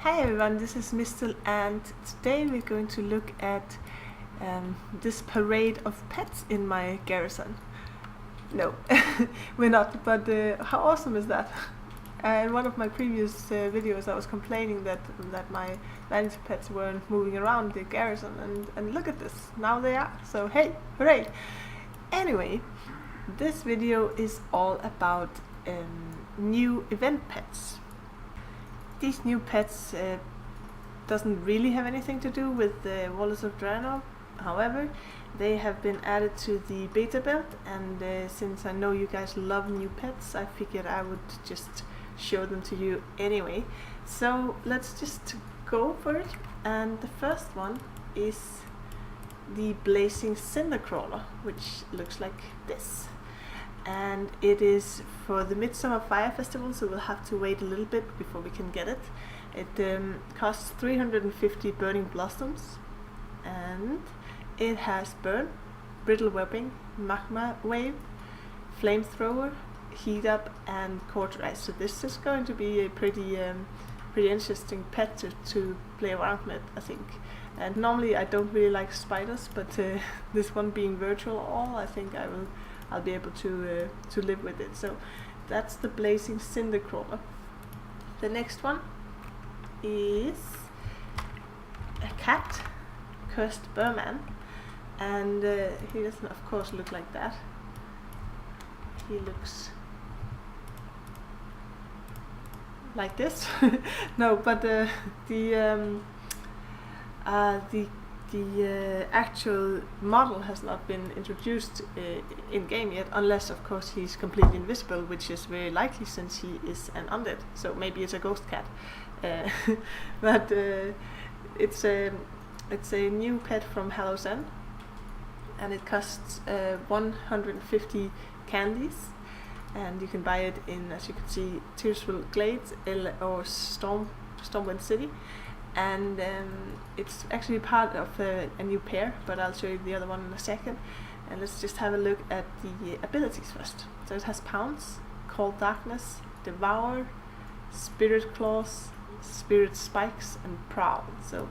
Hi everyone, this is Mistel, and today we're going to look at this parade of pets in my garrison. No, we're not, but how awesome is that? In one of my previous videos I was complaining that my vanity pets weren't moving around the garrison, and look at this, now they are, so hey, hooray! Anyway, this video is all about new event pets. These new pets doesn't really have anything to do with the Walls of Draenor. However, they have been added to the beta build, and since I know you guys love new pets, I figured I would just show them to you anyway. So let's just go for it. And the first one is the Blazing Cinder Crawler, which looks like this. And it is for the Midsummer Fire Festival, so we'll have to wait a little bit before we can get it. It costs 350 burning blossoms, and it has burn, brittle webbing, magma wave, flamethrower, heat up, and cauterize. So this is going to be a pretty interesting pet to play around with, I think. And normally I don't really like spiders, but this one being virtual all, I think I'll be able to live with it. So that's the Blazing Cinder Crawler. The next one is a cat, Cursed Bearman, and he doesn't of course look like that. He looks like this. No, but the actual model has not been introduced in game yet, unless of course he's completely invisible, which is very likely since he is an undead. So maybe it's a ghost cat, but it's a new pet from Hallow's End, and it costs 150 candies, and you can buy it in, as you can see, Tearsful Glades or Stormwind City. And it's actually part of a new pair, but I'll show you the other one in a second. And let's just have a look at the abilities first. So it has Pounce, Cold Darkness, Devour, Spirit Claws, Spirit Spikes, and Prowl. So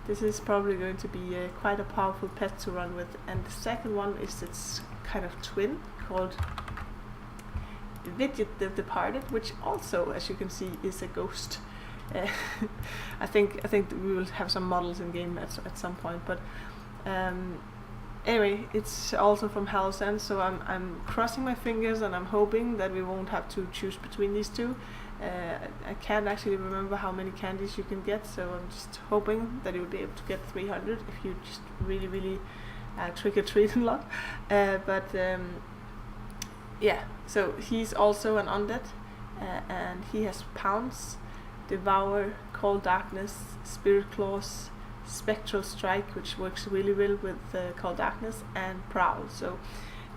this is probably going to be quite a powerful pet to run with. And the second one is its kind of twin called Vidget the Departed, which also, as you can see, is a ghost. I think we will have some models in game at some point, but anyway, it's also from Hallow's End, so I'm crossing my fingers and I'm hoping that we won't have to choose between these two. I can't actually remember how many candies you can get, so I'm just hoping that you'll be able to get 300 if you just really trick or treat a lot. Yeah, so he's also an undead, and he has Pounce, Devour, Cold Darkness, Spirit Claws, Spectral Strike, which works really well with Cold Darkness, and Prowl. So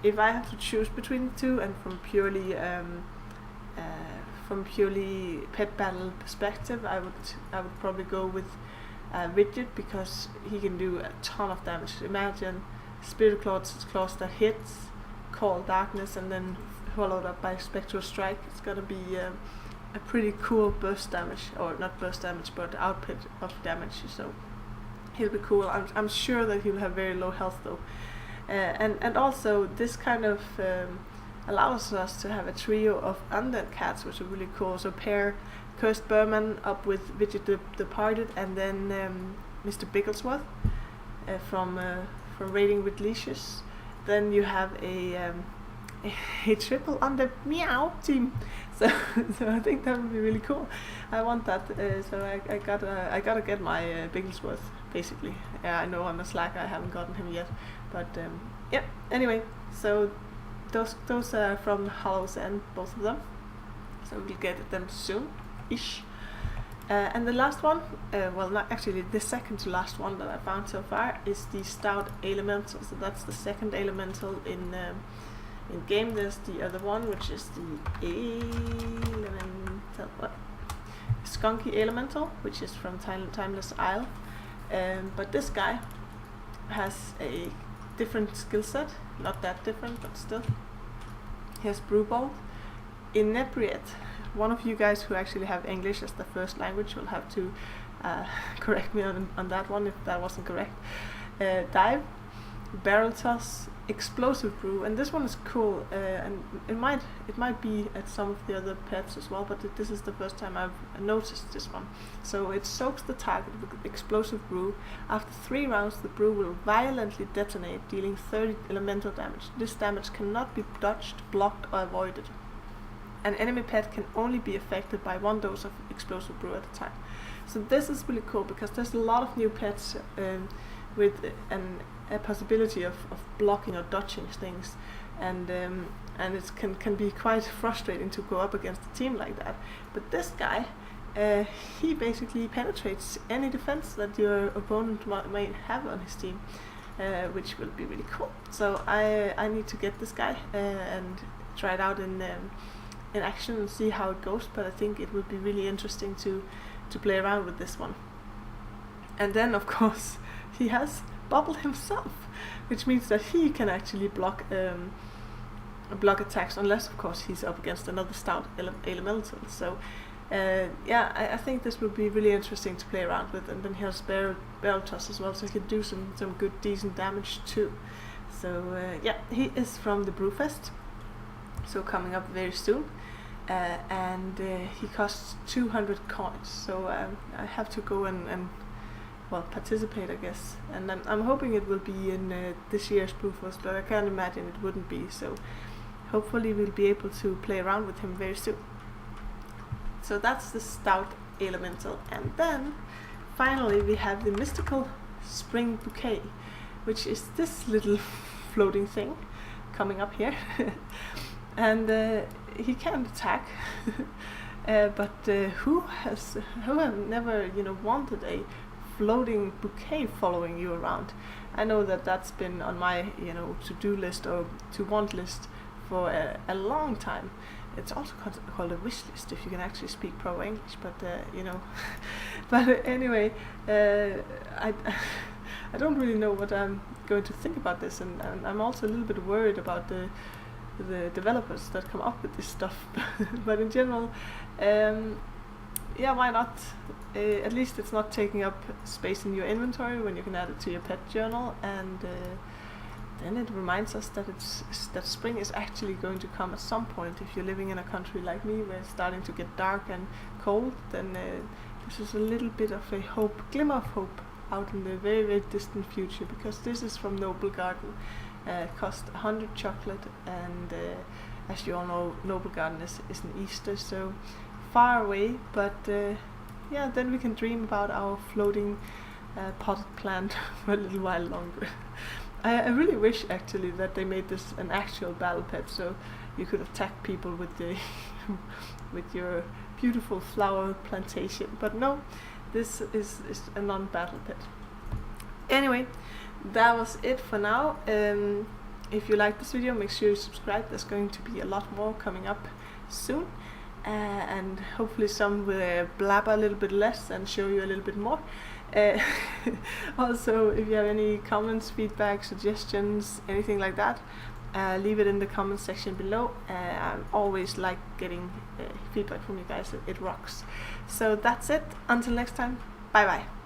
if I have to choose between the two, and from purely pet battle perspective, I would probably go with Vidget, because he can do a ton of damage. Imagine Spirit Claws that hits, Cold Darkness, and then followed up by Spectral Strike. It's gonna be a pretty cool burst damage, or not burst damage, but output of damage. So he'll be cool. I'm sure that he'll have very low health though, and also this kind of allows us to have a trio of undead cats, which are really cool. So pair Cursed Bearman up with Vidget the Departed, and then Mr. Bigglesworth from Raiding with Leashes. Then you have a triple undead meow team. So I think that would be really cool. I want that. So I gotta get my Bigglesworth basically. I know I'm a slacker. I haven't gotten him yet, but yeah. Anyway, so those are from Hallow's End, both of them. So we'll get them soon-ish. And the last one, well, not actually, the second to last one that I found so far is the Stout Elemental. So that's the second elemental in game. There's the other one, which is the Skunky Elemental, which is from Timeless Isle. But this guy has a different skill set, not that different, but still. He has Brewbolt, Inebriate, one of you guys who actually have English as the first language will have to correct me on that one if that wasn't correct. Dive, barrel toss, explosive brew, and this one is cool, and it might be at some of the other pets as well, but this is the first time I've noticed this one. So it soaks the target with explosive brew. After 3 rounds, the brew will violently detonate, dealing 30 elemental damage. This damage cannot be dodged, blocked, or avoided. An enemy pet can only be affected by 1 dose of explosive brew at a time. So this is really cool because there's a lot of new pets with a possibility of blocking or dodging things, and it can be quite frustrating to go up against a team like that. But this guy, he basically penetrates any defense that your opponent might have on his team, which will be really cool. So I need to get this guy and try it out in action and see how it goes, but I think it would be really interesting to play around with this one. And then of course he has bubble himself, which means that he can actually block attacks, unless of course he's up against another stout elemental. So I think this will be really interesting to play around with. And then he has barrel toss as well, so he can do some good decent damage too. So he is from the Brewfest, so coming up very soon. And he costs 200 coins, so I have to go and participate, I guess. And I'm hoping it will be in this year's Brewfest, but I can't imagine it wouldn't be, so hopefully we'll be able to play around with him very soon. So that's the stout elemental. And then finally we have the mystical spring bouquet, which is this little floating thing coming up here. And he can attack, but who have never wanted a floating bouquet following you around? I know that that's been on my to-do list or to-want list for a long time. It's also called a wish list if you can actually speak pro English, but but anyway, I don't really know what I'm going to think about this, and I'm also a little bit worried about the developers that come up with this stuff. But in general, why not? At least it's not taking up space in your inventory when you can add it to your pet journal, and then it reminds us that spring is actually going to come at some point. If you're living in a country like me where it's starting to get dark and cold, then this is a little bit of a glimmer of hope out in the very, very distant future, because this is from Noble Garden. Cost 100 chocolate, and as you all know, Noble Garden is in Easter, so far away, but then we can dream about our floating potted plant for a little while longer. I really wish actually that they made this an actual battle pet, so you could attack people with with your beautiful flower plantation, but no, this is a non-battle pet. Anyway, that was it for now. If you like this video, make sure you subscribe. There's going to be a lot more coming up soon, and hopefully some will blabber a little bit less and show you a little bit more. Also, if you have any comments, feedback, suggestions, anything like that, leave it in the comment section below. I always like getting feedback from you guys. It rocks. So that's it. Until next time, bye bye.